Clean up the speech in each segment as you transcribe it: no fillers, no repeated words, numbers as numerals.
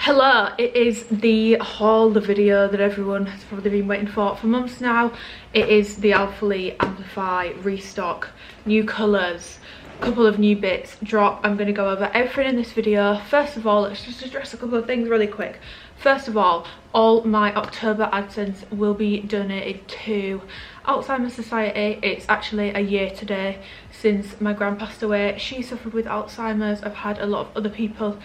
Hello, it is the haul, the video that everyone has probably been waiting for months now. It is the Alphalete Amplify restock, new colours, a couple of new bits drop. I'm going to go over everything in this video. First of all, let's just address a couple of things really quick. First of all my October AdSense will be donated to Alzheimer Society. It's actually a year today since my gran passed away. She suffered with Alzheimer's. I've had a lot of other people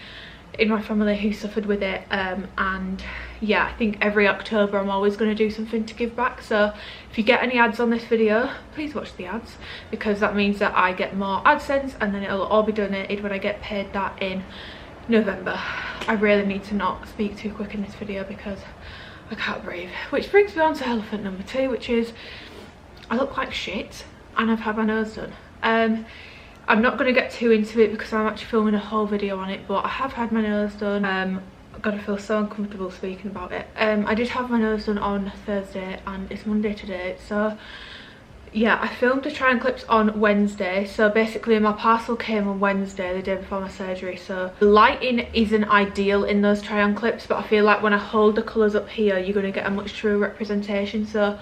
in my family who suffered with it, and yeah, I think every October I'm always going to do something to give back. So if you get any ads on this video, please watch the ads, because that means that I get more AdSense and then it'll all be donated when I get paid that in November. I really need to not speak too quick in this video because I can't breathe, which brings me on to elephant number 2, which is I look like shit and I've had my nose done. I'm not going to get too into it because I'm actually filming a whole video on it, but I have had my nose done. I've got to feel so uncomfortable speaking about it. I did have my nose done on Thursday and it's Monday today, so yeah, I filmed the try-on clips on Wednesday. So basically my parcel came on Wednesday, the day before my surgery, so the lighting isn't ideal in those try-on clips, but I feel like when I hold the colours up here you're going to get a much truer representation. So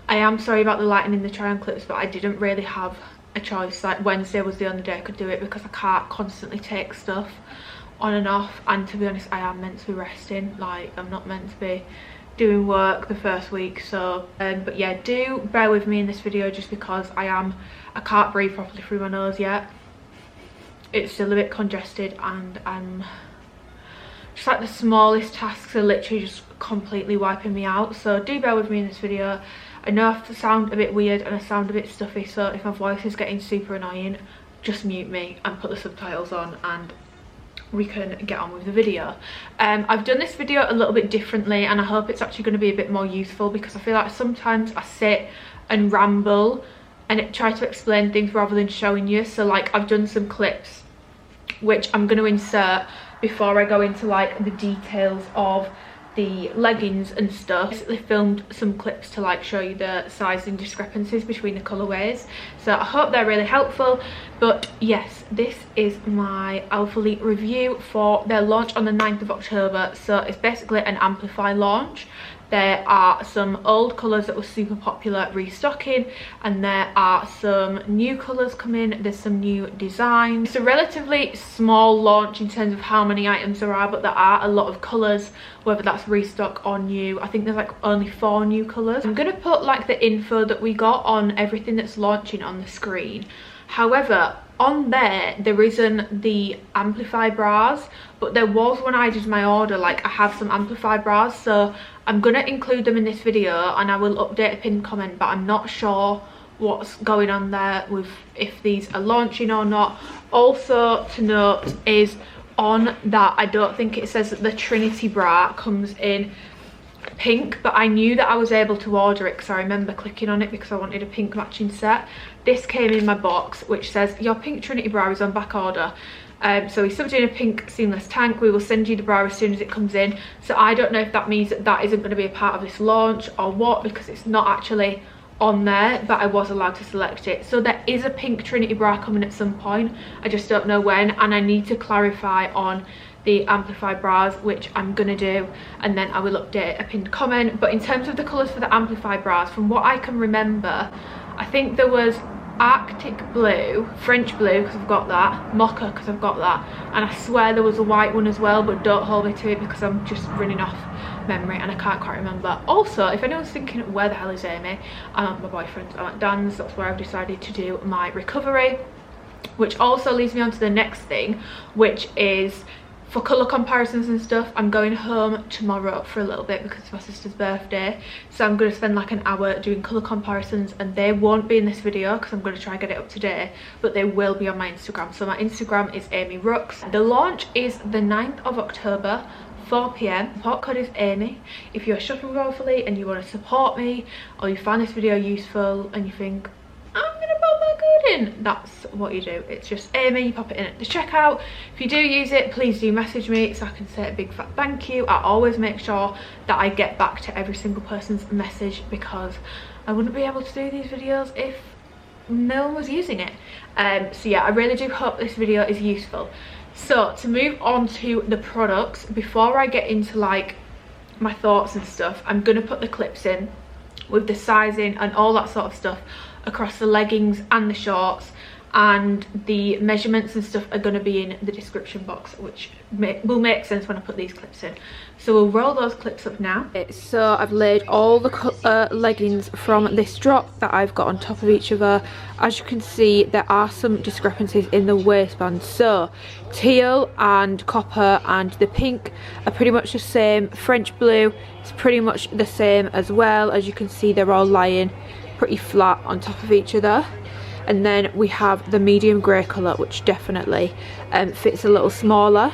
I am sorry about the lighting in the try-on clips, but I didn't really have a choice. Like Wednesday was the only day I could do it because I can't constantly take stuff on and off, and to be honest I am meant to be resting. Like I'm not meant to be doing work the first week. So but yeah, do bear with me in this video just because I can't breathe properly through my nose yet. It's still a bit congested and I'm just like the smallest tasks are literally just completely wiping me out. So do bear with me in this video. I know I have to sound a bit weird and I sound a bit stuffy, so if my voice is getting super annoying, just mute me and put the subtitles on and we can get on with the video. I've done this video a little bit differently and I hope it's actually going to be a bit more useful, because I feel like sometimes I sit and ramble and try to explain things rather than showing you. So like I've done some clips which I'm going to insert before I go into like the details of the leggings and stuff. Basically filmed some clips to like show you the sizing discrepancies between the colorways, so I hope they're really helpful. But yes, this is my Alphalete review for their launch on the 9th of October. So it's basically an Amplify launch. There are some old colours that were super popular restocking, and there are some new colours coming. There's some new designs. It's a relatively small launch in terms of how many items there are, but there are a lot of colours, whether that's restock or new. I think there's like only 4 new colours. I'm going to put like the info that we got on everything that's launching on the screen. However, on there isn't the Amplify bras, but there was when I did my order. Like I have some Amplify bras, so I'm gonna include them in this video and I will update a pinned comment, but I'm not sure what's going on there with if these are launching or not. Also to note is on that I don't think it says that the Trinity Bra comes in pink, but I knew that I was able to order it because I remember clicking on it because I wanted a pink matching set. This came in my box which says your pink Trinity Bra is on back order. So we subbed in a pink seamless tank. We will send you the bra as soon as it comes in. So I don't know if that means that that isn't going to be a part of this launch or what, because it's not actually on there, but I was allowed to select it. So there is a pink Trinity Bra coming at some point, I just don't know when, and I need to clarify on the Amplify bras, which I'm gonna do, and then I will update a pinned comment. But in terms of the colours for the Amplify bras, from what I can remember, I think there was Arctic blue, French blue because I've got that, mocha because I've got that, and I swear there was a white one as well, but don't hold me to it because I'm just running off memory and I can't quite remember. Also, if anyone's thinking where the hell is Amy, I'm at my boyfriend's, I'm at Dan's. That's where I've decided to do my recovery, which also leads me on to the next thing, which is for colour comparisons and stuff. I'm going home tomorrow for a little bit because it's my sister's birthday, so I'm going to spend like an hour doing colour comparisons, and they won't be in this video because I'm going to try and get it up today, but they will be on my Instagram. So my Instagram is amyrookes. The launch is the 9th of October, 4 PM. Support code is Amy. If you're shopping with Alphalete and you want to support me, or you find this video useful and you think I'm gonna pop my code in, that's what you do. It's just Amy, you pop it in at the checkout. If you do use it, please do message me so I can say a big fat thank you. I always make sure that I get back to every single person's message, because I wouldn't be able to do these videos if no one was using it. So yeah, I really do hope this video is useful. So to move on to the products, before I get into like my thoughts and stuff, I'm gonna put the clips in with the sizing and all that sort of stuff across the leggings and the shorts, and the measurements and stuff are going to be in the description box, which will make sense when I put these clips in. So we'll roll those clips up now. So I've laid all the leggings from this drop that I've got on top of each other. As you can see, there are some discrepancies in the waistband. So teal and copper and the pink are pretty much the same. French blue is pretty much the same as well. As you can see, they're all lying pretty flat on top of each other. And then we have the medium grey colour, which definitely fits a little smaller.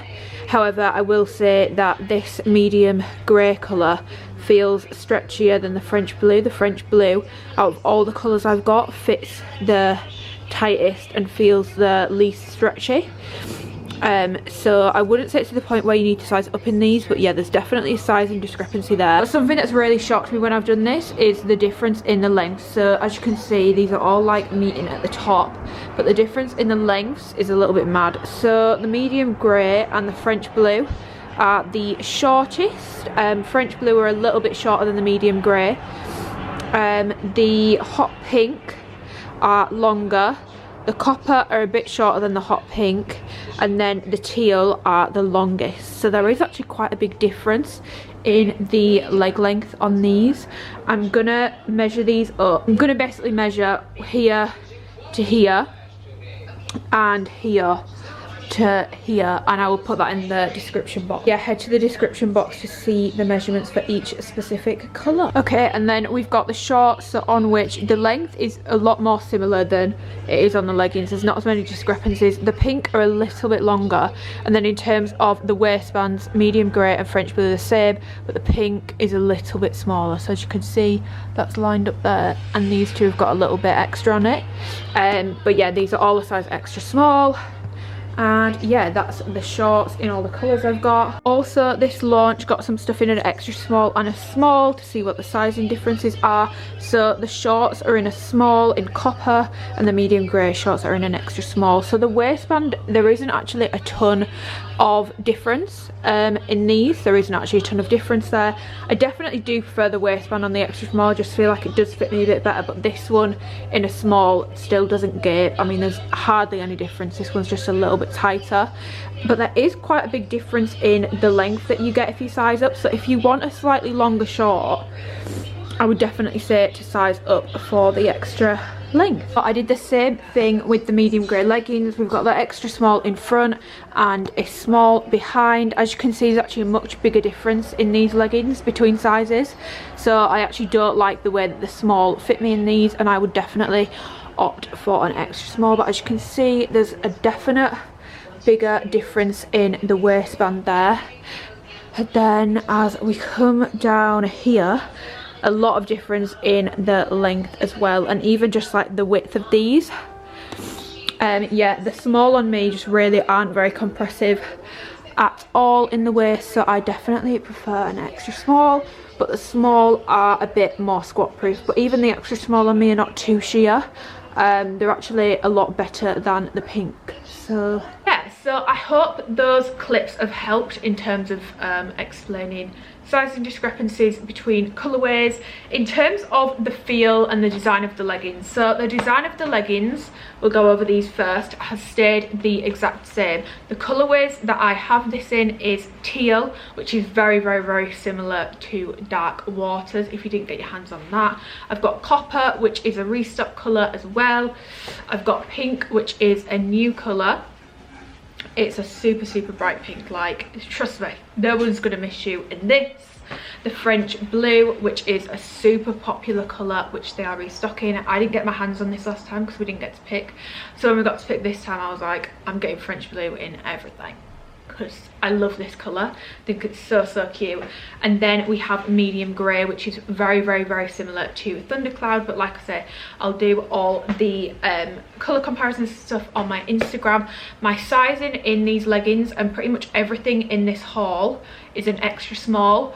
However, I will say that this medium grey colour feels stretchier than the French blue. The French blue, out of all the colours I've got, fits the tightest and feels the least stretchy. So I wouldn't say it's to the point where you need to size up in these, but yeah, there's definitely a sizing discrepancy there. But something that's really shocked me when I've done this is the difference in the length. So as you can see, these are all like meeting at the top, but the difference in the lengths is a little bit mad. So the medium grey and the French blue are the shortest. French blue are a little bit shorter than the medium grey. The hot pink are longer. The copper are a bit shorter than the hot pink, and then the teal are the longest. So there is actually quite a big difference in the leg length on these. I'm gonna measure these up. I'm gonna basically measure here to here and here to here, and I will put that in the description box. Yeah, head to the description box to see the measurements for each specific colour. Okay, and then we've got the shorts, on which the length is a lot more similar than it is on the leggings. There's not as many discrepancies. The pink are a little bit longer, and then in terms of the waistbands, medium grey and French blue are the same, but the pink is a little bit smaller. So as you can see, that's lined up there, and these two have got a little bit extra on it. But yeah, these are all a size extra small. And yeah, that's the shorts in all the colours I've got. Also, this launch got some stuff in an extra small and a small to see what the sizing differences are. So the shorts are in a small in copper, and the medium grey shorts are in an extra small. So the waistband, there isn't actually a ton of difference in these. There isn't actually a ton of difference there. I definitely do prefer the waistband on the extra small. I just feel like it does fit me a bit better, but this one in a small still doesn't gape. I mean, there's hardly any difference. This one's just a little bit tighter, but there is quite a big difference in the length that you get if you size up. So if you want a slightly longer short, I would definitely say to size up for the extra length. But I did the same thing with the medium grey leggings. We've got that extra small in front and a small behind. As you can see, there's actually a much bigger difference in these leggings between sizes. So I actually don't like the way that the small fit me in these, and I would definitely opt for an extra small. But as you can see, there's a definite bigger difference in the waistband there. And then as we come down here, a lot of difference in the length as well, and even just like the width of these. Yeah, the small on me just really aren't very compressive at all in the waist, so I definitely prefer an extra small, but the small are a bit more squat proof. But even the extra small on me are not too sheer. They're actually a lot better than the pink. So yeah, so I hope those clips have helped in terms of explaining sizing discrepancies between colorways. In terms of the feel and the design of the leggings, so the design of the leggings, we'll go over these first, has stayed the exact same. The colorways that I have this in is teal, which is very, very, very similar to dark waters if you didn't get your hands on that. I've got copper, which is a restock color as well. I've got pink, which is a new color. It's a super, super bright pink. Like, trust me, no one's gonna miss you in this. The French blue, which is a super popular colour, which they are restocking. I didn't get my hands on this last time because we didn't get to pick. So when we got to pick this time, I was like, I'm getting French blue in everything, because I love this colour. I think it's so, so cute. And then we have medium grey, which is very, very, very similar to Thundercloud. But like I say, I'll do all the colour comparisons stuff on my Instagram. My sizing in these leggings and pretty much everything in this haul is an extra small.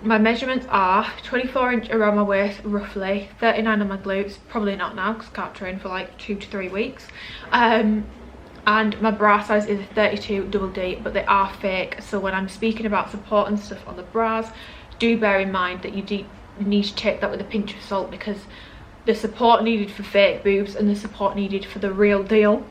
My measurements are 24 inch around my waist, roughly 39 on my glutes. Probably not now because I can't train for like 2 to 3 weeks. and my bra size is a 32 double D, but they are fake. So when I'm speaking about support and stuff on the bras, do bear in mind that you need to take that with a pinch of salt, because the support needed for fake boobs and the support needed for the real deal,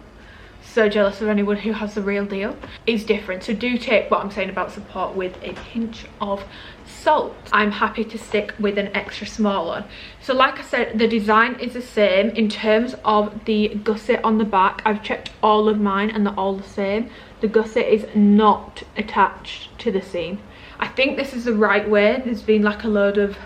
so jealous of anyone who has the real deal, is different. So do take what I'm saying about support with a pinch of salt. I'm happy to stick with an extra small one. So like I said, the design is the same. In terms of the gusset on the back, I've checked all of mine and they're all the same. The gusset is not attached to the seam. I think this is the right way. There's been like a load of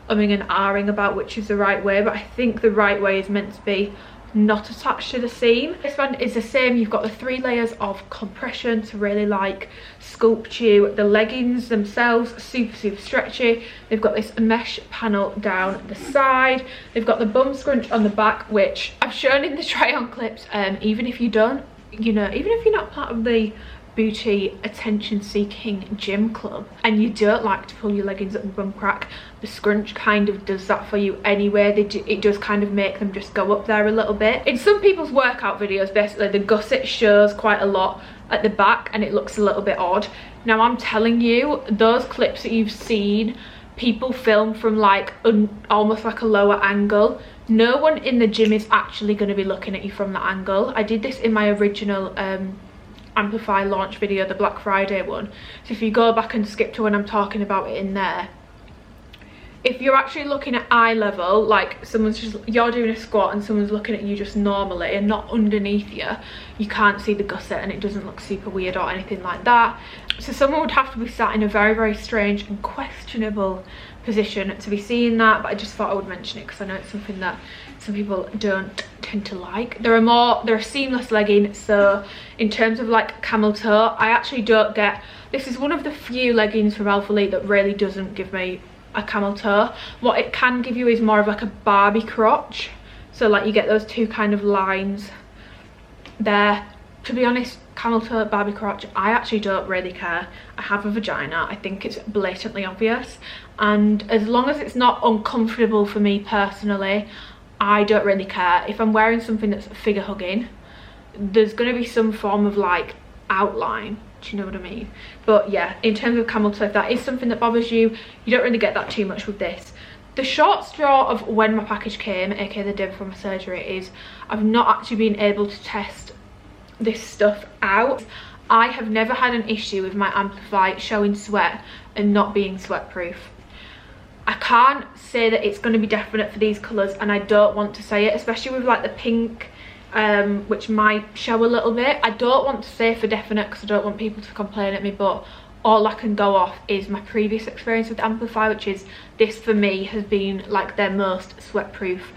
umming and ahhing about which is the right way, but I think the right way is meant to be not attached to the seam. This one is the same. You've got the 3 layers of compression to really like sculpt you. The leggings themselves, super stretchy. They've got this mesh panel down the side. They've got the bum scrunch on the back, which I've shown in the try on clips. Even if you don't, you know, even if you're not part of the booty attention seeking gym club and you don't like to pull your leggings up the bum crack, the scrunch kind of does that for you anyway. It does kind of make them just go up there a little bit. In some people's workout videos, basically the gusset shows quite a lot at the back and it looks a little bit odd. Now I'm telling you, those clips that you've seen people film from like almost like a lower angle, no one in the gym is actually going to be looking at you from that angle. I did this in my original Amplify launch video, the Black Friday one. So if you go back and skip to when I'm talking about it in there, if you're actually looking at eye level, like you're doing a squat and someone's looking at you just normally and not underneath you, you can't see the gusset and it doesn't look super weird or anything like that. So someone would have to be sat in a very strange and questionable position to be seeing that, but I just thought I would mention it because I know it's something that some people don't tend to like. They're a seamless legging, so in terms of like camel toe, I actually don't get, this is one of the few leggings from Alphalete that really doesn't give me a camel toe. What it can give you is more of like a Barbie crotch, so like you get those two kind of lines there. To be honest, camel toe, Barbie crotch, I actually don't really care. I have a vagina, I think it's blatantly obvious, and as long as it's not uncomfortable for me personally, I don't really care. If I'm wearing something that's figure hugging, there's going to be some form of like outline, do you know what I mean? But yeah, in terms of camel toe, if that is something that bothers you, you don't really get that too much with this. The short straw of when my package came, aka the day before my surgery, is I've not actually been able to test this stuff out. I have never had an issue with my Amplify showing sweat and not being sweat proof. I can't say that it's going to be definite for these colours, and I don't want to say it, especially with like the pink, which might show a little bit. I don't want to say for definite because I don't want people to complain at me, but all I can go off is my previous experience with Amplify, which is this for me has been like their most sweat proof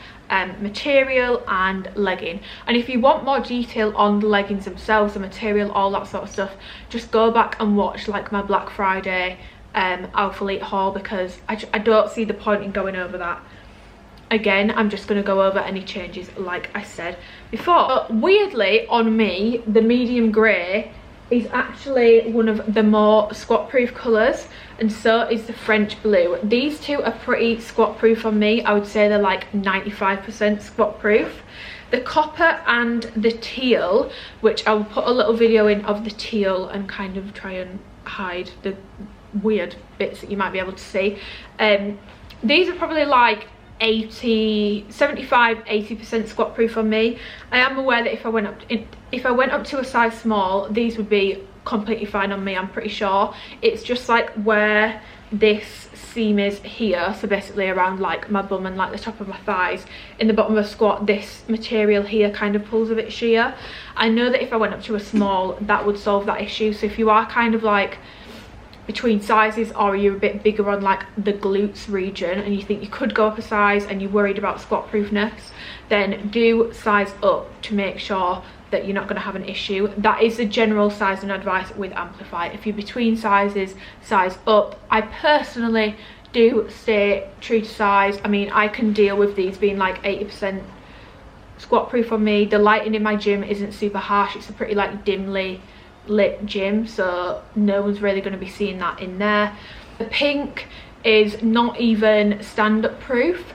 material and legging. And if you want more detail on the leggings themselves, the material, all that sort of stuff, just go back and watch like my Black Friday Alphalete haul, because I don't see the point in going over that again. I'm just going to go over any changes like I said before. But weirdly on me, the medium grey is actually one of the more squat proof colours, and so is the French blue. These two are pretty squat proof on me. I would say they're like 95% squat proof. The copper and the teal, which I'll put a little video in of the teal and kind of try and hide the weird bits that you might be able to see. These are probably like 75-80% squat proof on me. I am aware that if I went up to a size small, these would be completely fine on me, I'm pretty sure. It's just like where this seam is here, so basically around like my bum and like the top of my thighs, in the bottom of a squat, this material here kind of pulls a bit sheer. I know that if I went up to a small, that would solve that issue. So if you are kind of like between sizes, or you're a bit bigger on like the glutes region and you think you could go up a size and you're worried about squat proofness, then do size up to make sure that you're not going to have an issue. That is the general size and advice with Amplify. If you're between sizes, size up. I personally do stay true to size. I mean, I can deal with these being like 80% squat proof on me. The lighting in my gym isn't super harsh, it's a pretty like dimly lit gym, so no one's really going to be seeing that in there. The pink is not even stand-up proof.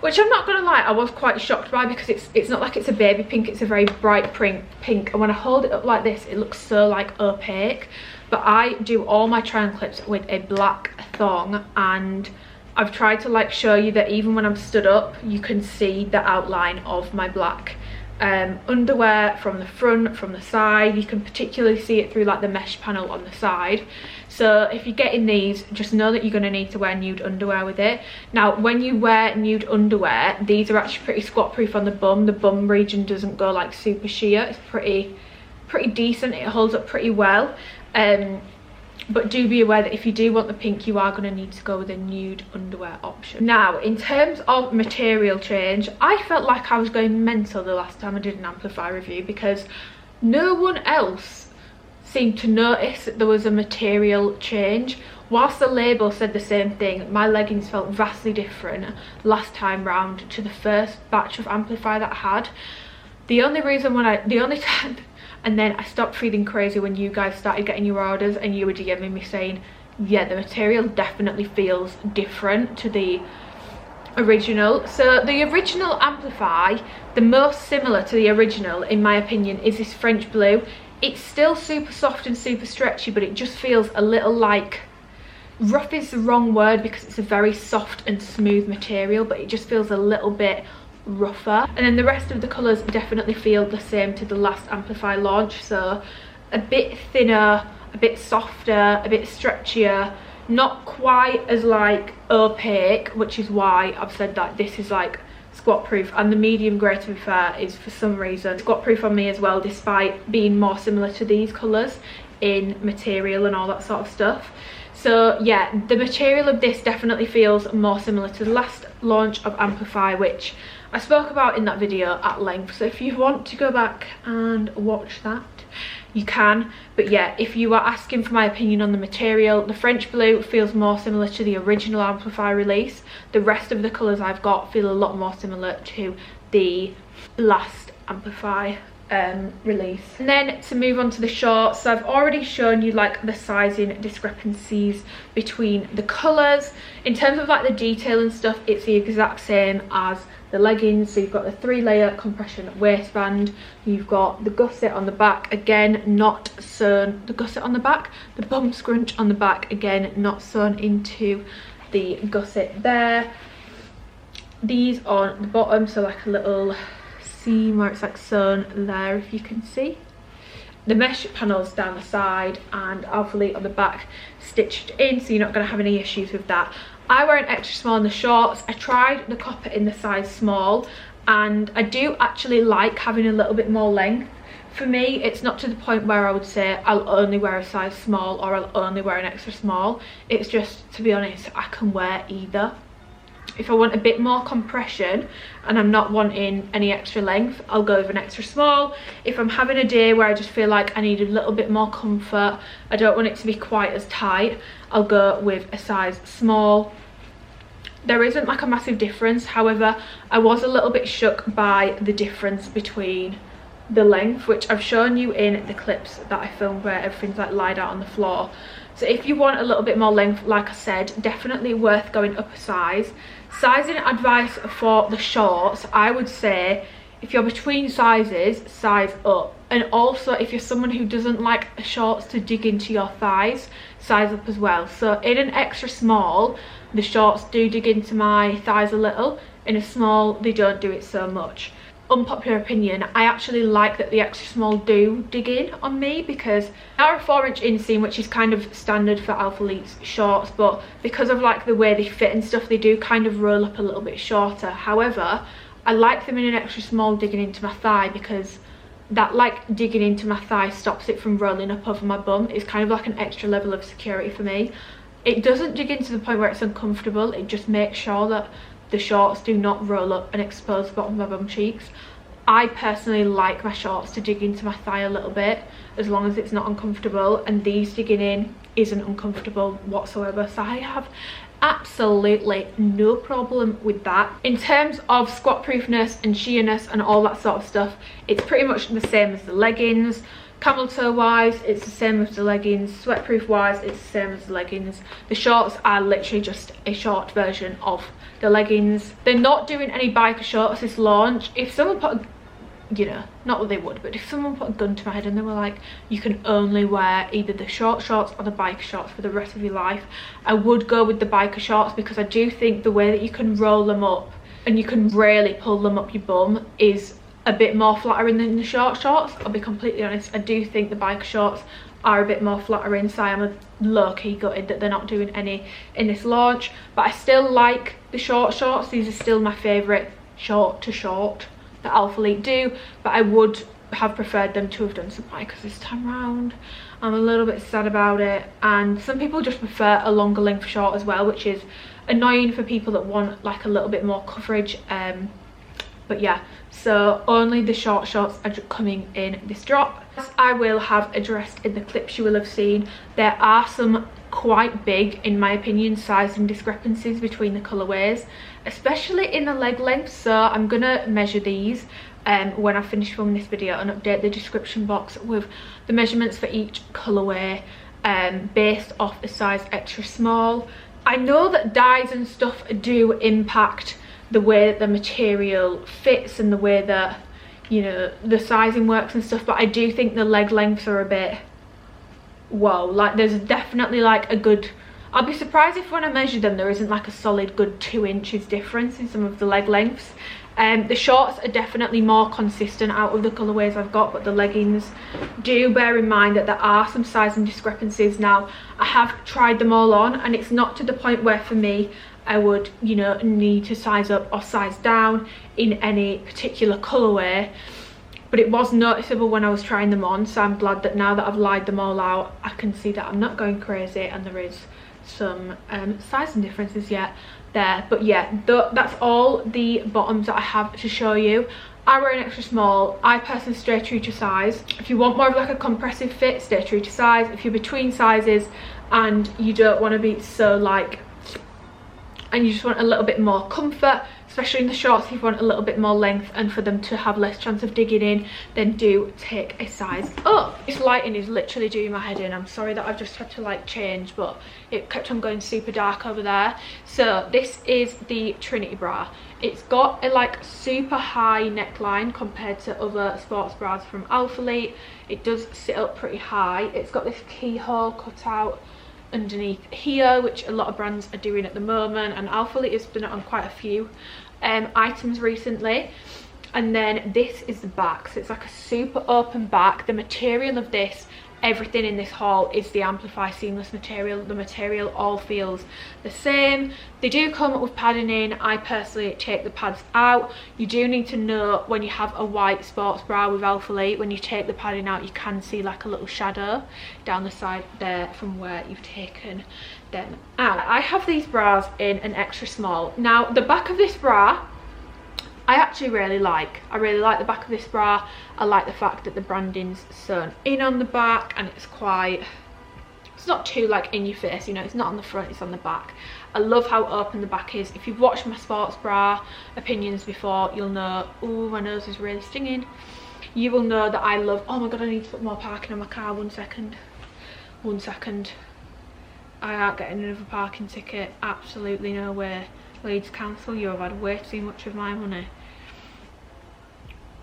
which I'm not gonna lie, I was quite shocked by, because it's not like it's a baby pink, it's a very bright pink, and when I hold it up like this it looks so like opaque. But I do all my tri-on clips with a black thong, and I've tried to like show you that even when I'm stood up you can see the outline of my black underwear from the front, from the side. You can particularly see it through like the mesh panel on the side. So if you're getting these, just know that you're going to need to wear nude underwear with it. Now when you wear nude underwear, these are actually pretty squat proof on the bum region doesn't go like super sheer. It's pretty decent, it holds up pretty well. But do be aware that if you do want the pink, you are going to need to go with a nude underwear option. Now, in terms of material change, I felt like I was going mental the last time I did an Amplify review, because no one else seemed to notice that there was a material change. Whilst the label said the same thing, my leggings felt vastly different last time round to the first batch of Amplify that I had. And then I stopped feeling crazy when you guys started getting your orders and you were DMing me saying, yeah, the material definitely feels different to the original. So the original Amplify, the most similar to the original in my opinion, is this French blue. It's still super soft and super stretchy, but it just feels a little like, rough is the wrong word because it's a very soft and smooth material, but it just feels a little bit rougher. And then the rest of the colours definitely feel the same to the last Amplify launch, so a bit thinner, a bit softer, a bit stretchier, not quite as like opaque, which is why I've said that this is like squat proof. And the medium grey, to be fair, is for some reason squat proof on me as well, despite being more similar to these colours in material and all that sort of stuff. So yeah, the material of this definitely feels more similar to the last launch of Amplify, which I spoke about in that video at length. So if you want to go back and watch that, you can. But yeah, if you are asking for my opinion on the material, the French blue feels more similar to the original Amplify release. The rest of the colours I've got feel a lot more similar to the last Amplify release. And then to move on to the shorts, so I've already shown you like the sizing discrepancies between the colours. In terms of like the detail and stuff, it's the exact same as the leggings. So you've got the 3-layer compression waistband, you've got the gusset on the back, again not sewn, the gusset on the back, the bum scrunch on the back, again not sewn into the gusset there. These on the bottom, so like a little seam where it's like sewn there, if you can see. The mesh panels down the side and Alphalete on the back stitched in, so you're not going to have any issues with that. I wear an extra small in the shorts. I tried the copper in the size small, and I do actually like having a little bit more length. For me, it's not to the point where I would say I'll only wear a size small or I'll only wear an extra small. It's just, to be honest, I can wear either. If I want a bit more compression and I'm not wanting any extra length, I'll go with an extra small. If I'm having a day where I just feel like I need a little bit more comfort, I don't want it to be quite as tight, I'll go with a size small. There isn't like a massive difference. However, I was a little bit shook by the difference between the length, which I've shown you in the clips that I filmed where everything's like laid out on the floor. So if you want a little bit more length, like I said, definitely worth going up a size. Sizing advice for the shorts, I would say if you're between sizes, size up. And also if you're someone who doesn't like shorts to dig into your thighs, size up as well. So in an extra small, the shorts do dig into my thighs a little. In a small, they don't do it so much. Unpopular opinion, I actually like that the extra small do dig in on me, because they are a 4-inch inseam, which is kind of standard for Alphalete's shorts, but because of like the way they fit and stuff, they do kind of roll up a little bit shorter. However, I like them in an extra small digging into my thigh, because that like digging into my thigh stops it from rolling up over my bum. It's kind of like an extra level of security for me. It doesn't dig in to the point where it's uncomfortable, it just makes sure that the shorts do not roll up and expose the bottom of my bum cheeks. I personally like my shorts to dig into my thigh a little bit, as long as it's not uncomfortable, and these digging in isn't uncomfortable whatsoever, so I have absolutely no problem with that. In terms of squat proofness and sheerness and all that sort of stuff, it's pretty much the same as the leggings. Camel toe wise, it's the same as the leggings. Sweatproof wise, it's the same as the leggings. The shorts are literally just a short version of the leggings. They're not doing any biker shorts this launch. If someone put a, you know, not that they would, but if someone put a gun to my head and they were like, you can only wear either the short shorts or the biker shorts for the rest of your life, I would go with the biker shorts, because I do think the way that you can roll them up and you can really pull them up your bum is a bit more flattering than the short shorts. I'll be completely honest, I do think the biker shorts are a bit more flattering, so I am a low-key gutted that they're not doing any in this launch. But I still like the short shorts. These are still my favourite short to short that Alphalete do, but I would have preferred them to have done some bikers this time round. I'm a little bit sad about it, and some people just prefer a longer length short as well, which is annoying for people that want like a little bit more coverage. But yeah, so only the short shorts are coming in this drop. As I will have addressed in the clips you will have seen, there are some quite big, in my opinion, sizing discrepancies between the colourways, especially in the leg length. So I'm gonna measure these when I finish filming this video and update the description box with the measurements for each colourway based off the size extra small. I know that dyes and stuff do impact the way that the material fits and the way that, you know, the sizing works and stuff, but I do think the leg lengths are a bit, whoa, like there's definitely like a good, I'll be surprised if when I measure them there isn't like a solid good 2 inches difference in some of the leg lengths. The shorts are definitely more consistent out of the colourways I've got, but the leggings, do bear in mind that there are some sizing discrepancies. Now, I have tried them all on, and it's not to the point where for me I would, you know, need to size up or size down in any particular colourway, but it was noticeable when I was trying them on. So I'm glad that now that I've lied them all out, I can see that I'm not going crazy and there is some sizing differences yet there. But yeah, that's all the bottoms that I have to show you. I wear an extra small. I personally stay true to size. If you want more of like a compressive fit, stay true to size. If you're between sizes and you don't want to be so like, and you just want a little bit more comfort, especially in the shorts, if you want a little bit more length and for them to have less chance of digging in, then do take a size up. This lighting is literally doing my head in. I'm sorry that I've just had to like change, but it kept on going super dark over there. So this is the Trinity Bra. It's got a like super high neckline compared to other sports bras from Alphalete. It does sit up pretty high. It's got this keyhole cut out underneath here, which a lot of brands are doing at the moment, and Alphalete has done it on quite a few items recently. And then this is the back, so it's like a super open back. The material of this, everything in this haul is the Amplify seamless material. The material all feels the same. They do come up with padding in. I personally take the pads out. You do need to know when you have a white sports bra with Alphalete, when you take the padding out, you can see like a little shadow down the side there from where you've taken them out. I have these bras in an extra small. Now the back of this bra I actually really like. I really like the back of this bra. I like the fact that the branding's sewn in on the back, and it's quite, it's not too like in your face, you know, it's not on the front, it's on the back. I love how open the back is. If you've watched my sports bra opinions before, you'll know, oh, my nose is really stinging. You will know that I love, oh my god, I need to put more parking on my car. 1 second. I aren't getting another parking ticket, absolutely no way. Leeds Council, you have had way too much of my money.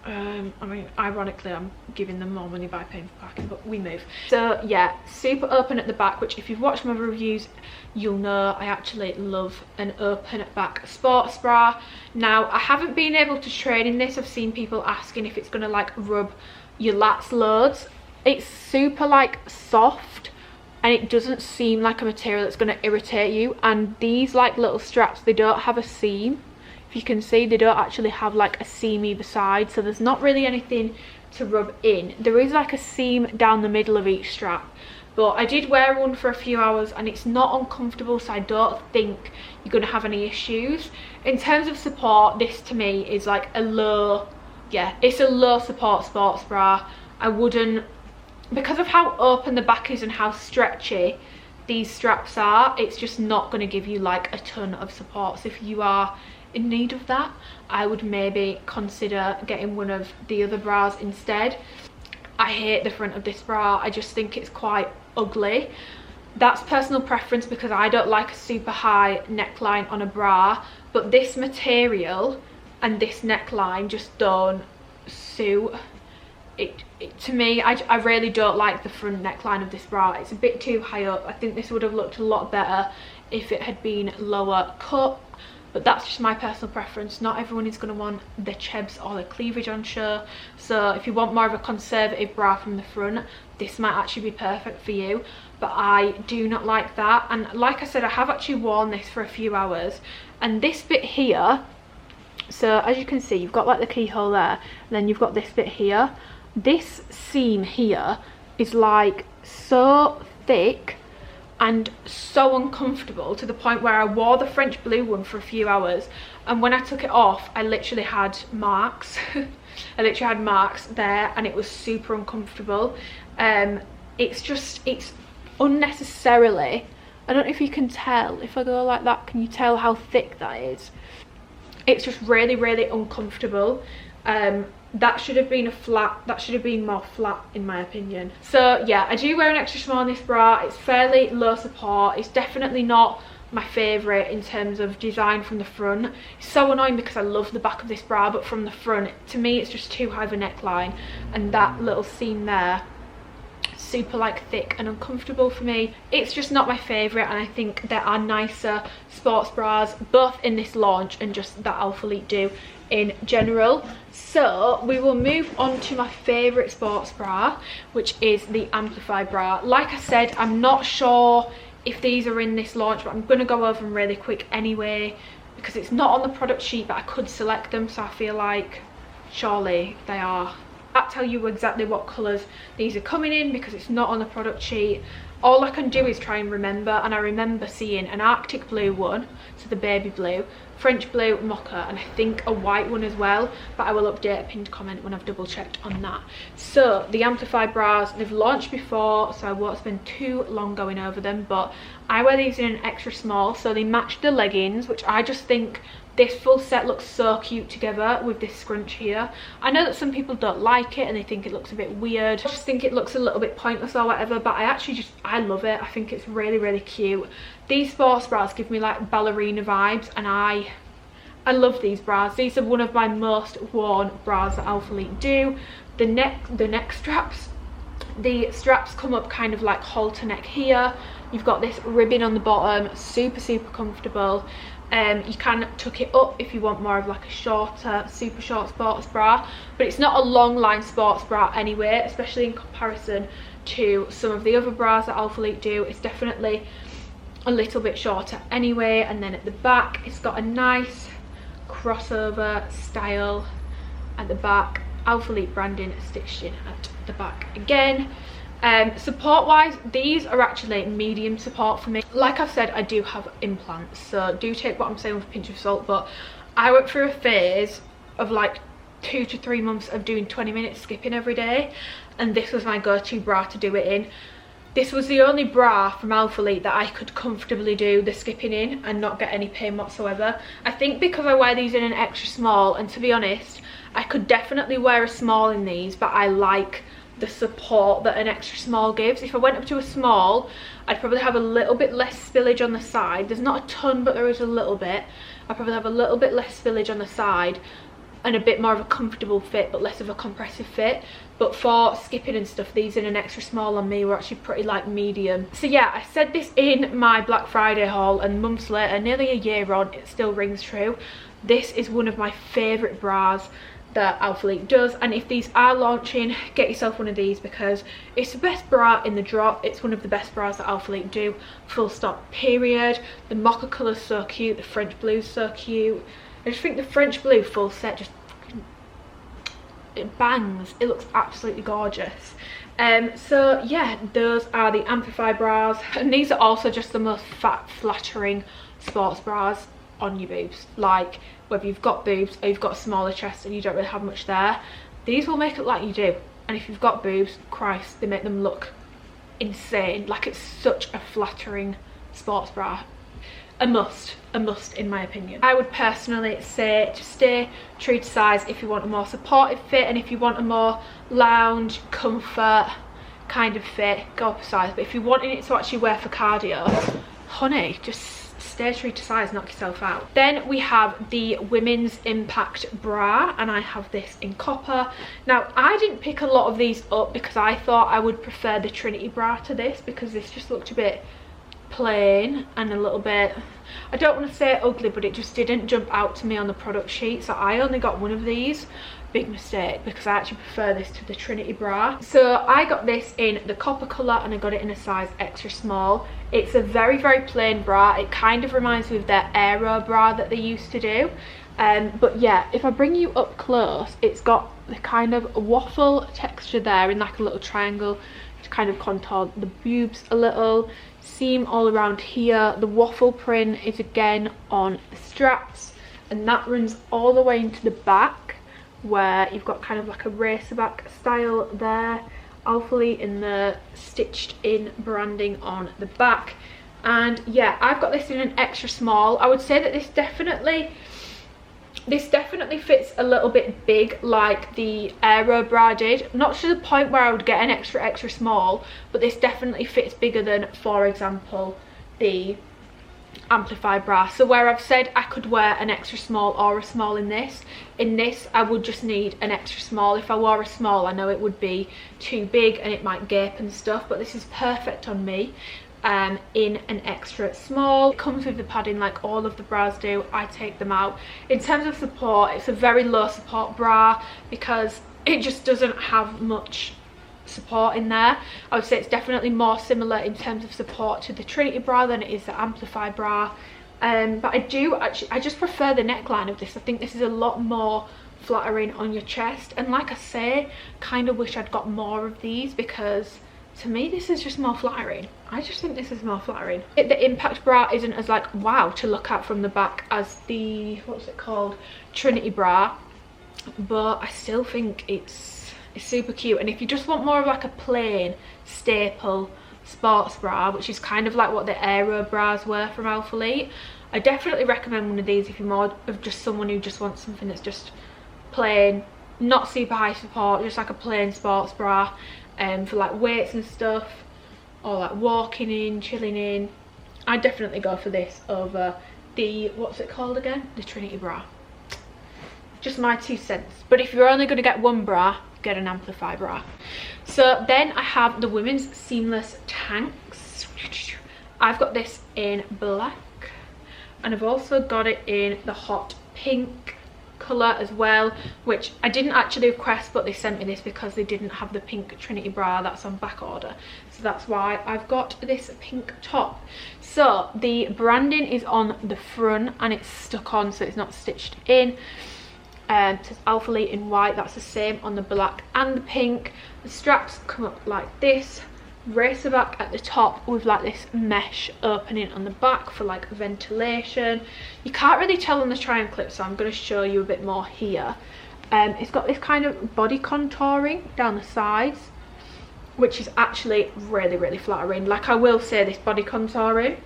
I mean, ironically, I'm giving them more money by paying for parking, but we move. So yeah, super open at the back, which if you've watched my reviews, you'll know I actually love an open at back sports bra. Now, I haven't been able to train in this. I've seen people asking if it's gonna like rub your lats loads. It's super like soft, and it doesn't seem like a material that's going to irritate you. And these like little straps, they don't have a seam. If you can see, they don't actually have like a seam either side, so there's not really anything to rub in. There is like a seam down the middle of each strap, but I did wear one for a few hours and it's not uncomfortable, so I don't think you're going to have any issues. In terms of support, this to me is like a low, yeah, it's a low support sports bra. I wouldn't, because of how open the back is and how stretchy these straps are, it's just not going to give you like a ton of support. So if you are in need of that, I would maybe consider getting one of the other bras instead. I hate the front of this bra. I just think it's quite ugly. That's personal preference because I don't like a super high neckline on a bra, but this material and this neckline just don't suit it to me. I really don't like the front neckline of this bra. It's a bit too high up. I think this would have looked a lot better if it had been lower cut, but that's just my personal preference. Not everyone is going to want their chebs or their cleavage on show, so if you want more of a conservative bra from the front, this might actually be perfect for you. But I do not like that, and like I said, I have actually worn this for a few hours, and this bit here, so as you can see, you've got like the keyhole there, and then you've got this bit here. This seam here is like so thick and so uncomfortable, to the point where I wore the French blue one for a few hours, and when I took it off, I literally had marks. I literally had marks there, and it was super uncomfortable. It's unnecessarily, I don't know if you can tell, if I go like that, can you tell how thick that is? It's just really, really uncomfortable. That should have been more flat in my opinion. So yeah, I do wear an extra small in this bra. It's fairly low support. It's definitely not my favourite in terms of design from the front. It's so annoying because I love the back of this bra, but from the front, to me, it's just too high of a neckline, and that little seam there, super like thick and uncomfortable for me. It's just not my favourite, and I think there are nicer sports bras both in this launch and just that Alphalete do in general. So we will move on to my favourite sports bra, which is the Amplify bra. Like I said, I'm not sure if these are in this launch, but I'm going to go over them really quick anyway because it's not on the product sheet, but I could select them, so I feel like surely they are. I'll tell you exactly what colours these are coming in because it's not on the product sheet. All I can do is try and remember, and I remember seeing an Arctic blue one, so the baby blue, French blue, mocha, and I think a white one as well, but I will update a pinned comment when I've double checked on that. So the Amplify bras, they've launched before, so I won't spend too long going over them, but I wear these in an extra small, so they match the leggings, which I just think this full set looks so cute together with this scrunch here. I know that some people don't like it and they think it looks a bit weird. I just think it looks a little bit pointless or whatever, but I love it. I think it's really, really cute. These sports bras give me like ballerina vibes, and I love these bras. These are one of my most worn bras that Alphalete do. The neck straps, the straps come up kind of like halter neck here. You've got this ribbon on the bottom, super, super comfortable. You can tuck it up if you want more of like a shorter, super short sports bra, but it's not a long line sports bra anyway, especially in comparison to some of the other bras that Alphalete do. It's definitely a little bit shorter anyway. And then at the back, it's got a nice crossover style at the back, Alphalete branding stitched in at the back again. Support wise, these are actually medium support for me. Like I've said, I do have implants, so do take what I'm saying with a pinch of salt, but I went through a phase of like 2 to 3 months of doing 20 minutes skipping every day, and this was my go-to bra to do it in. This was the only bra from Alphalete that I could comfortably do the skipping in and not get any pain whatsoever. I think because I wear these in an extra small, and to be honest, I could definitely wear a small in these, but I like the support that an extra small gives. If I went up to a small, I'd probably have a little bit less spillage on the side. There's not a ton, but there is a little bit. I'd probably have a little bit less spillage on the side and a bit more of a comfortable fit, but less of a compressive fit. But for skipping and stuff, these in an extra small on me were actually pretty like medium. So yeah, I said this in my Black Friday haul, and months later, nearly a year on, it still rings true. This is one of my favourite bras that Alphalete does, and if these are launching, get yourself one of these because it's the best bra in the drop. It's one of the best bras that Alphalete do, full stop, period. The mocha colour's so cute, the French blue's so cute. I just think the French blue full set just it bangs. It looks absolutely gorgeous. So yeah, those are the Amplify bras, and these are also just the most flattering sports bras on your boobs. Like whether you've got boobs or you've got a smaller chest and you don't really have much there, these will make it like you do. And if you've got boobs, Christ, they make them look insane. Like, it's such a flattering sports bra. a must in my opinion. I would personally say to stay true to size if you want a more supportive fit, and if you want a more lounge comfort kind of fit, go up a size. But if you're wanting it to actually wear for cardio, honey, just stay true to size, knock yourself out. Then we have the women's impact bra, and I have this in copper. Now I didn't pick a lot of these up because I thought I would prefer the Trinity bra to this, because this just looked a bit plain and a little bit, I don't want to say ugly, but it just didn't jump out to me on the product sheet, so I only got one of these. Big mistake, because I actually prefer this to the Trinity bra. So I got this in the copper colour, and I got it in a size extra small. It's a very plain bra. It kind of reminds me of their aero bra that they used to do, but yeah, if I bring you up close, it's got the kind of waffle texture there in like a little triangle to kind of contour the boobs a little, seam all around here. The waffle print is again on the straps, and that runs all the way into the back, where you've got kind of like a racer back style there, Alphalete in the stitched in branding on the back. And yeah, I've got this in an extra small. I would say that this definitely fits a little bit big like the aero bra did, not to the point where I would get an extra small, but this definitely fits bigger than, for example, the Amplify bra. So where I've said I could wear an extra small or a small in this I would just need an extra small. If I wore a small, I know it would be too big and it might gape and stuff, but this is perfect on me in an extra small. It comes with the padding like all of the bras do. I take them out. In terms of support, it's a very low support bra because it just doesn't have much support in there. I would say it's definitely more similar in terms of support to the Trinity bra than it is the Amplify bra, but I just prefer the neckline of this. I think this is a lot more flattering on your chest, and like I say, kind of wish I'd got more of these, because to me this is just more flattering. I just think this is more flattering. The impact bra isn't as like wow to look at from the back as the, what's it called, Trinity bra, but I still think it's super cute. And if you just want more of like a plain staple sports bra, which is kind of like what the aero bras were from Alphalete, I definitely recommend one of these if you're more of just someone who just wants something that's just plain, not super high support, just like a plain sports bra, for like weights and stuff, or like walking in, chilling in. I definitely go for this over the, what's it called again, the Trinity bra. Just my 2 cents. But if you're only going to get one bra, get an Amplify bra. So then I have the women's seamless tanks. I've got this in black, and I've also got it in the hot pink colour as well, which I didn't actually request, but they sent me this because they didn't have the pink Trinity bra that's on back order, so that's why I've got this pink top. So the branding is on the front and it's stuck on, so it's not stitched in. It says Alphalete in white, that's the same on the black and the pink. The straps come up like this, racer back at the top with like this mesh opening on the back for like ventilation. You can't really tell on the triangle clip, so I'm going to show you a bit more here. It's got this kind of body contouring down the sides, which is actually really flattering. Like, I will say, this body contouring,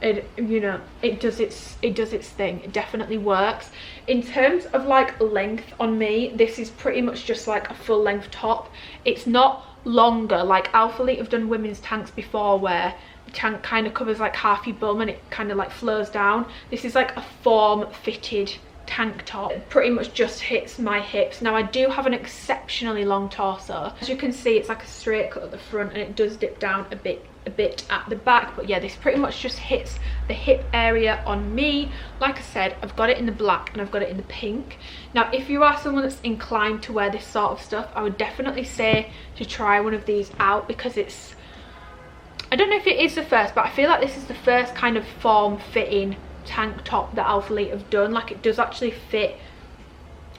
it does its thing. It definitely works. In terms of like length on me, this is pretty much just like a full length top. It's not longer. Like Alphalete have done women's tanks before where the tank kind of covers like half your bum and it kind of like flows down. This is like a form fitted tank top. It pretty much just hits my hips. Now I do have an exceptionally long torso. As you can see, it's like a straight cut at the front and it does dip down a bit at the back, but yeah, this pretty much just hits the hip area on me. Like I said, I've got it in the black and I've got it in the pink. Now if you are someone that's inclined to wear this sort of stuff, I would definitely say to try one of these out, because it's, I don't know if it is the first, but I feel like this is the first kind of form fitting tank top that Alphalete have done. Like, it does actually fit,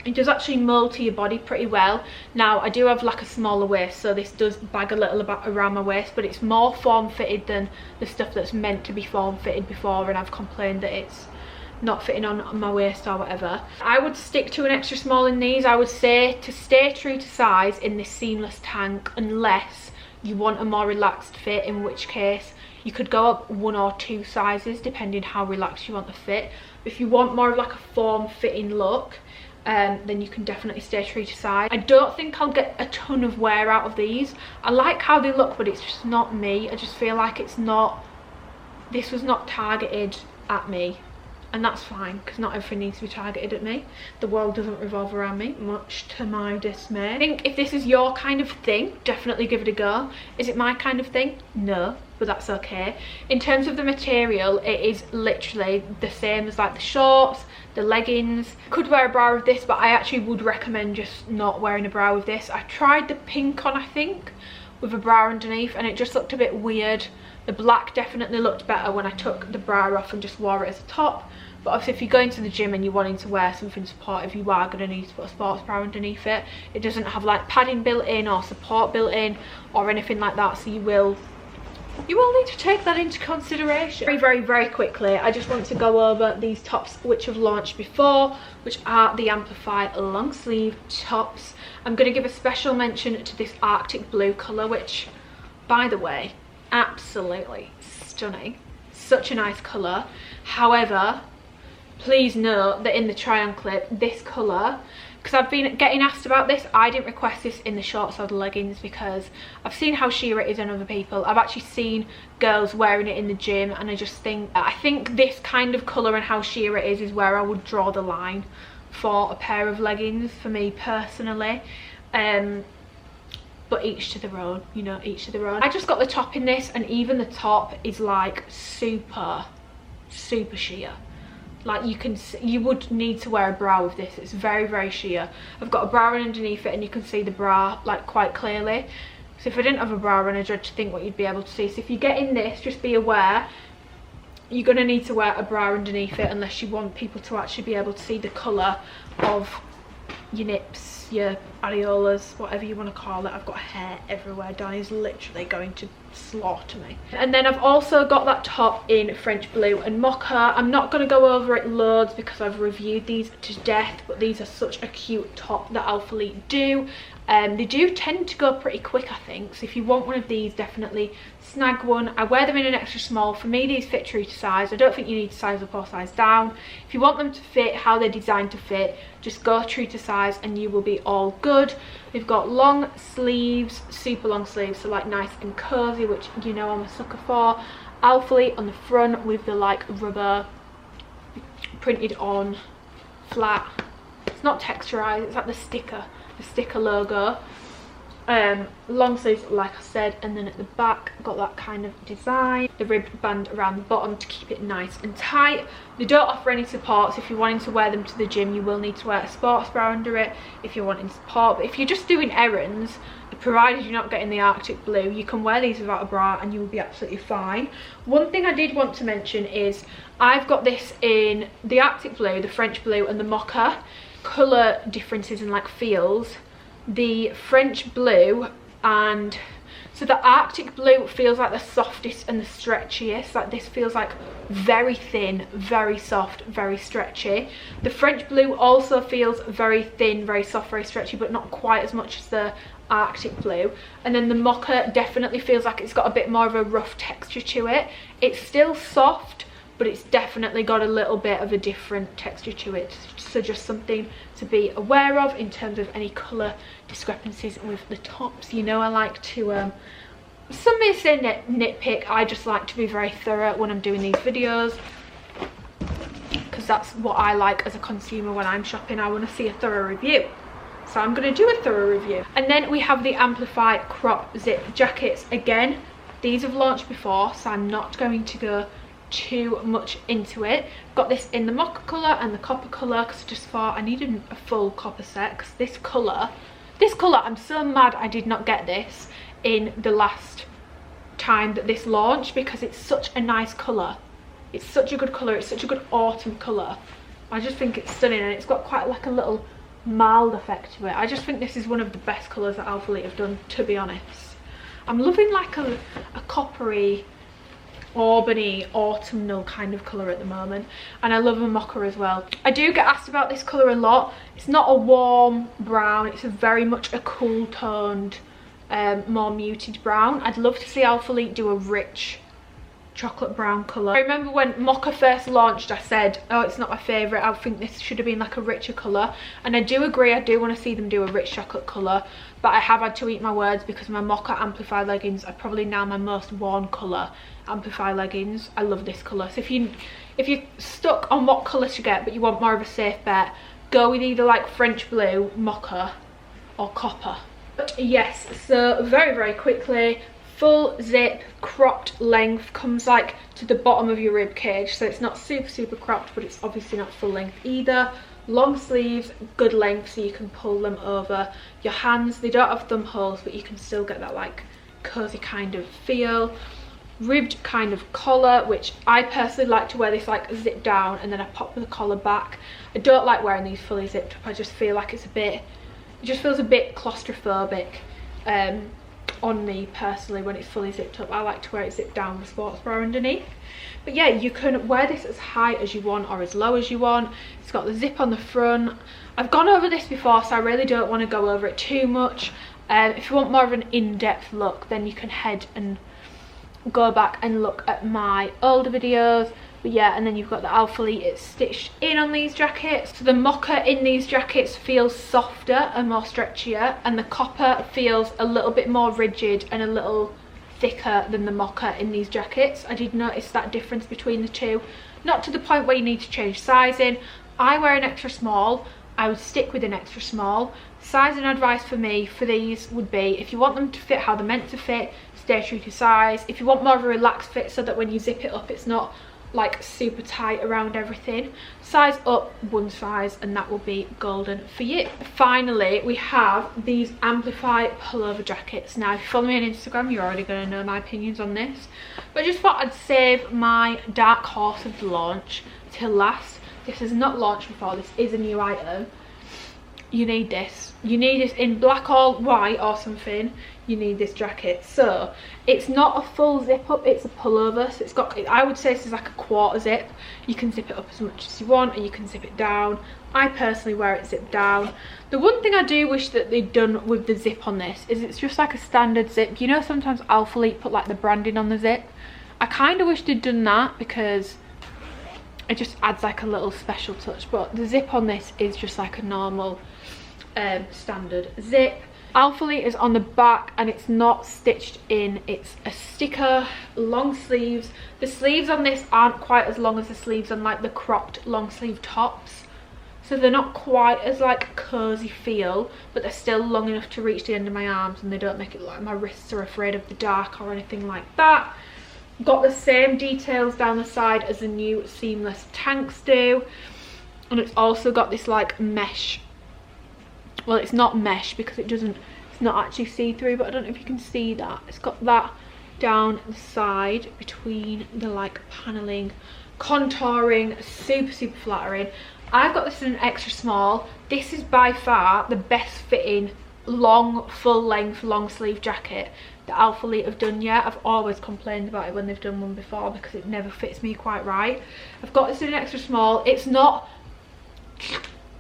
it does actually mold to your body pretty well. Now I do have like a smaller waist, so this does bag a little about around my waist, but it's more form fitted than the stuff that's meant to be form fitted before, and I've complained that it's not fitting on my waist or whatever. I would stick to an extra small in these. I would say to stay true to size in this seamless tank, unless you want a more relaxed fit, in which case You could go up 1 or 2 sizes depending how relaxed you want the fit. If you want more of like a form fitting look, then you can definitely stay true to size. I don't think I'll get a ton of wear out of these. I like how they look, but it's just not me. I just feel like it's not, this was not targeted at me. And that's fine, because not everything needs to be targeted at me. The world doesn't revolve around me, much to my dismay. I think if this is your kind of thing, definitely give it a go. Is it my kind of thing? No, but that's okay. In terms of the material, it is literally the same as like the shorts, the leggings. Could wear a bra with this, but I actually would recommend just not wearing a bra with this. I tried the pink on, I think, with a bra underneath, and it just looked a bit weird. The black definitely looked better when I took the bra off and just wore it as a top. But obviously if you're going to the gym and you're wanting to wear something supportive, you are going to need to put a sports bra underneath it. It doesn't have like padding built in or support built in or anything like that, so you will need to take that into consideration. Very quickly, I just want to go over these tops which have launched before, which are the Amplify long sleeve tops. I'm going to give a special mention to this Arctic blue colour, which, by the way, absolutely stunning. Such a nice colour. However, please note that in the try on clip, this colour, because I've been getting asked about this, I didn't request this in the shorts or the leggings because I've seen how sheer it is on other people. I've actually seen girls wearing it in the gym, and I think this kind of colour and how sheer it is where I would draw the line for a pair of leggings for me personally. But each to their own, you know, each to their own. I just got the top in this, and even the top is like super sheer. Like you would need to wear a bra with this. It's very sheer. I've got a bra underneath it, and you can see the bra like quite clearly. So if I didn't have a bra on, I'd just think what you'd be able to see. So if you get in this, just be aware you're going to need to wear a bra underneath it unless you want people to actually be able to see the colour of your nips, your areolas, whatever you want to call it. I've got hair everywhere. Danny's literally going to slaughter me. And then I've also got that top in French blue and mocha. I'm not going to go over it loads because I've reviewed these to death, but these are such a cute top that Alphalete do. They do tend to go pretty quick, I think, so if you want one of these, definitely snag one. I wear them in an extra small. For me, these fit true to size. I don't think you need to size up or size down. If you want them to fit how they're designed to fit, just go true to size and you will be all good. They've got long sleeves, super long sleeves, so like nice and cozy, which you know I'm a sucker for. Alphalete on the front with the like rubber printed on flat. It's not texturized, it's like the sticker logo. Long sleeves, like I said, and then at the back got that kind of design, the ribbed band around the bottom to keep it nice and tight. They don't offer any supports. If you're wanting to wear them to the gym, you will need to wear a sports bra under it if you're wanting support. But if you're just doing errands, provided you're not getting the Arctic blue, you can wear these without a bra and you will be absolutely fine. One thing I did want to mention is I've got this in the Arctic blue, the French blue and the mocha. Colour differences and like feels, the French blue, and so the Arctic blue feels like the softest and the stretchiest. Like this feels like very thin, very soft, very stretchy. The French blue also feels very thin, very soft, very stretchy, but not quite as much as the Arctic blue. And then the mocha definitely feels like it's got a bit more of a rough texture to it. It's still soft, but it's definitely got a little bit of a different texture to it. So just something to be aware of in terms of any colour discrepancies with the tops. You know, I like to, some may say nitpick, I just like to be very thorough when I'm doing these videos, because that's what I like as a consumer when I'm shopping. I want to see a thorough review. So I'm going to do a thorough review. And then we have the Amplify crop zip jackets. Again, these have launched before, so I'm not going to go too much into it. Got this in the mocha colour and the copper colour because I just thought I needed a full copper set. Cause this colour, I'm so mad I did not get this in the last time that this launched, because it's such a nice colour. It's such a good colour. It's such a good autumn colour. I just think it's stunning, and it's got quite like a little mild effect to it. I just think this is one of the best colours that Alphalete have done, to be honest. I'm loving like a coppery, auburny, autumnal kind of colour at the moment, and I love a mocha as well. I do get asked about this colour a lot. It's not a warm brown, it's very much a cool toned, more muted brown. I'd love to see Alphalete do a rich chocolate brown colour. I remember when Mocha first launched, I said, oh, it's not my favourite, I think this should have been like a richer colour, and I do agree, I do want to see them do a rich chocolate colour, but I have had to eat my words because my Mocha Amplify leggings are probably now my most worn colour. Amplify leggings, I love this colour. So if you're stuck on what colour to get but you want more of a safe bet, go with either like French blue, Mocha or copper. But yes, so very quickly, full zip, cropped length, comes like to the bottom of your rib cage, so it's not super cropped, but it's obviously not full length either. Long sleeves, good length, so you can pull them over your hands. They don't have thumb holes, but you can still get that like cozy kind of feel. Ribbed kind of collar, which I personally like to wear this like zip down and then I pop the collar back. I don't like wearing these fully zipped up. I just feel like it just feels a bit claustrophobic on me personally when it's fully zipped up. I like to wear it zipped down with a sports bra underneath. But yeah, you can wear this as high as you want or as low as you want. It's got the zip on the front. I've gone over this before, so I really don't want to go over it too much. If you want more of an in-depth look, then you can head and go back and look at my older videos. But yeah, and then you've got the Alphalete, it's stitched in on these jackets. So the Mocha in these jackets feels softer and more stretchier, and the copper feels a little bit more rigid and a little thicker than the Mocha in these jackets. I did notice that difference between the two, not to the point where you need to change sizing. I wear an extra small, I would stick with an extra small. Sizing advice for me for these would be, if you want them to fit how they're meant to fit, stay true to size. If you want more of a relaxed fit so that when you zip it up it's not like super tight around everything, size up one size and that will be golden for you. Finally, we have these Amplify pullover jackets. Now if you follow me on Instagram, you're already going to know my opinions on this, but I just thought I'd save my dark horse of the launch till last. This has not launched before, this is a new item. You need this in black or white or something. You need this jacket. So it's not a full zip up, it's a pullover, so it's got, I would say this is like a quarter zip. You can zip it up as much as you want, and you can zip it down. I personally wear it zipped down. The one thing I do wish that they'd done with the zip on this is it's just like a standard zip. You know, sometimes Alphalete put like the branding on the zip. I kind of wish they'd done that because it just adds like a little special touch, but the zip on this is just like a normal standard zip. Alphalete is on the back and it's not stitched in, it's a sticker. Long sleeves. The sleeves on this aren't quite as long as the sleeves on like the cropped long sleeve tops, so they're not quite as like cozy feel, but they're still long enough to reach the end of my arms, and they don't make it look like my wrists are afraid of the dark or anything like that. Got the same details down the side as the new seamless tanks do, and it's also got this like mesh, well it's not mesh because it's not actually see-through, but I don't know if you can see that. It's got that down the side between the like paneling, contouring, super flattering. I've got this in an extra small. This is by far the best fitting long full length long sleeve jacket that Alphalete have done yet. I've always complained about it when they've done one before because it never fits me quite right. I've got this in an extra small. It's not,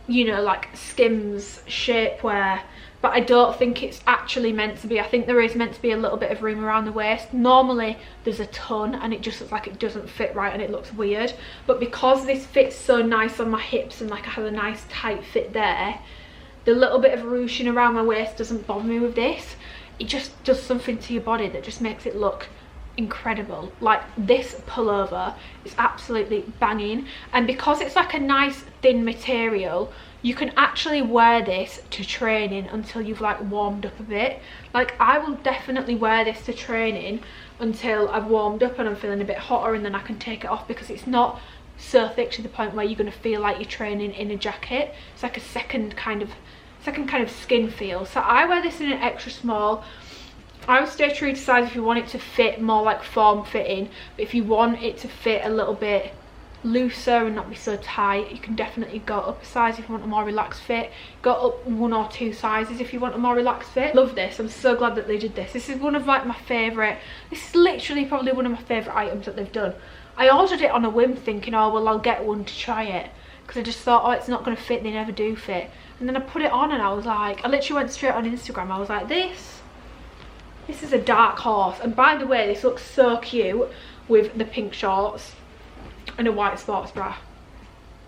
you know, like Skims shapewear, but I don't think it's actually meant to be. I think there is meant to be a little bit of room around the waist. Normally there's a ton and it just looks like it doesn't fit right and it looks weird, but because this fits so nice on my hips and like I have a nice tight fit there, the little bit of ruching around my waist doesn't bother me with this. It just does something to your body that just makes it look incredible. Like this pullover is absolutely banging, and because it's like a nice thin material, you can actually wear this to training until you've like warmed up a bit. Like I will definitely wear this to training until I've warmed up and I'm feeling a bit hotter, and then I can take it off because it's not so thick to the point where you're going to feel like you're training in a jacket. It's like a second kind of skin feel. So I wear this in an extra small. I would stay true to size if you want it to fit more like form fitting, but if you want it to fit a little bit looser and not be so tight, you can definitely go up a size if you want a more relaxed fit. Go up 1 or 2 sizes if you want a more relaxed fit. Love this. I'm so glad that they did this. This is one of like my favourite, this is literally probably one of my favourite items that they've done. I ordered it on a whim thinking, oh well, I'll get one to try it, because I just thought, oh, it's not going to fit, they never do fit. And then I put it on and I was like, I literally went straight on Instagram, I was like, this is a dark horse. And by the way, this looks so cute with the pink shorts and a white sports bra.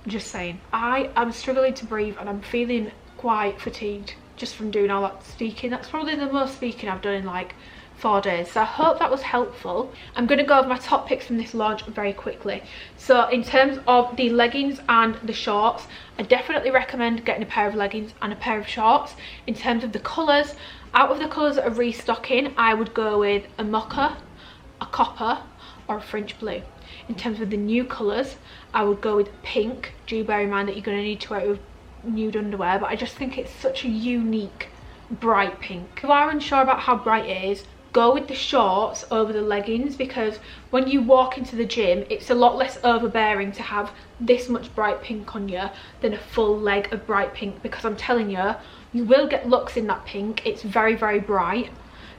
Just saying. I am struggling to breathe and I'm feeling quite fatigued just from doing all that speaking. That's probably the most speaking I've done in like 4 days, so I hope that was helpful. I'm going to go over my top picks from this launch very quickly. So in terms of the leggings and the shorts, I definitely recommend getting a pair of leggings and a pair of shorts. In terms of the colours, out of the colours that are restocking, I would go with a mocha, a copper or a French blue. In terms of the new colours, I would go with pink. Do bear in mind that you're going to need to wear it with nude underwear, but I just think it's such a unique bright pink. If you are unsure about how bright it is, go with the shorts over the leggings, because when you walk into the gym it's a lot less overbearing to have this much bright pink on you than a full leg of bright pink, because I'm telling you, you will get looks in that pink. It's very, very bright,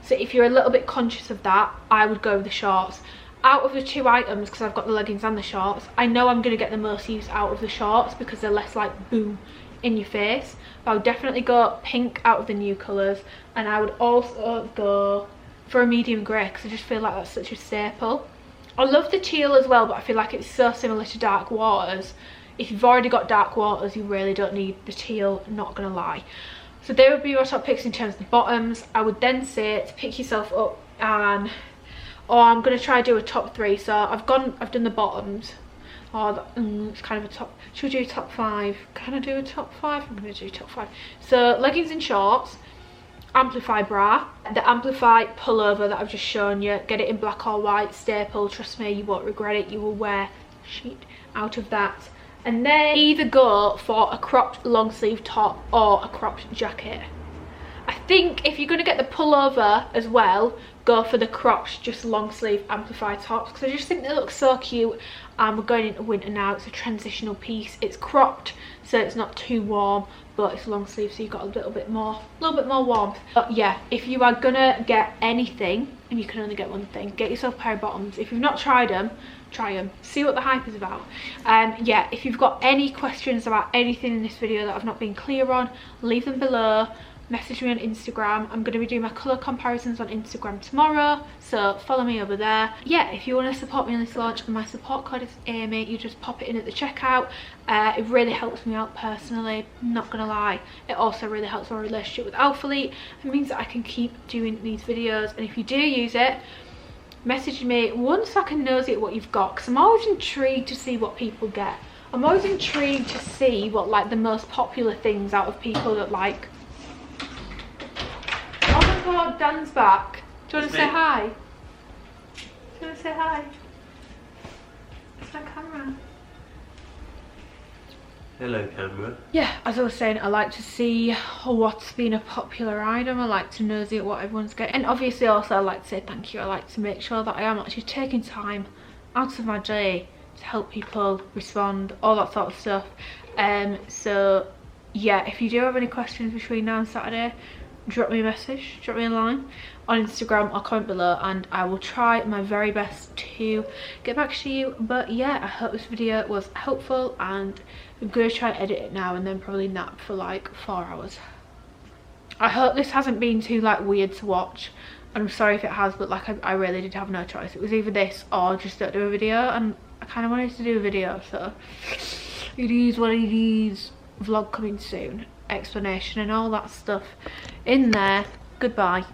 so if you're a little bit conscious of that, I would go with the shorts. Out of the two items, because I've got the leggings and the shorts, I know I'm going to get the most use out of the shorts because they're less like boom in your face, but I would definitely go pink out of the new colours, and I would also go for a medium grey because I just feel like that's such a staple. I love the teal as well, but I feel like it's so similar to dark waters. If you've already got dark waters, you really don't need the teal, not gonna lie. So they would be my top picks in terms of the bottoms. I would then say to pick yourself up and, or I'm gonna try to do a top 3. So I've done the bottoms. Oh, it's kind of a top. Should we do top 5? Can I do a top 5? I'm gonna do top 5. So leggings and shorts, Amplify bra, the Amplify pullover that I've just shown you, get it in black or white, staple, trust me, you won't regret it. You will wear shit out of that. And then either go for a cropped long sleeve top or a cropped jacket. I think if you're going to get the pullover as well, go for the cropped just long sleeve Amplify tops, because I just think they look so cute. We're going into winter now, it's a transitional piece, it's cropped so it's not too warm, but it's long sleeve so you've got a little bit more warmth. But yeah, if you are gonna get anything and you can only get one thing, get yourself a pair of bottoms. If you've not tried them, try them, see what the hype is about. Yeah, if you've got any questions about anything in this video that I've not been clear on, leave them below. Message me on Instagram. I'm going to be doing my colour comparisons on Instagram tomorrow, so follow me over there. Yeah, if you want to support me on this launch, my support code is Amy. You just pop it in at the checkout. It really helps me out personally, not gonna lie. It also really helps my relationship with Alphalete. It means that I can keep doing these videos, and if you do use it, message me once I can nosy at what you've got, because I'm always intrigued to see what people get. I'm always intrigued to see what like the most popular things out of people that like. Oh my god, Dan's back. Do you want to say hi? Do you want to say hi? It's my camera. Hello camera. Yeah, as I was saying, I like to see what's been a popular item. I like to nosy at what everyone's getting. And obviously also I like to say thank you. I like to make sure that I am actually taking time out of my day to help people respond, all that sort of stuff. So yeah, if you do have any questions between now and Saturday, drop me a message, drop me a line on Instagram or comment below, and I will try my very best to get back to you. But yeah, I hope this video was helpful, and I'm gonna try to edit it now and then probably nap for like 4 hours. I hope this hasn't been too like weird to watch, and I'm sorry if it has, but like I really did have no choice. It was either this or just don't do a video, and I kind of wanted to do a video, so it is what it is. Vlog coming soon, explanation and all that stuff in there. Goodbye.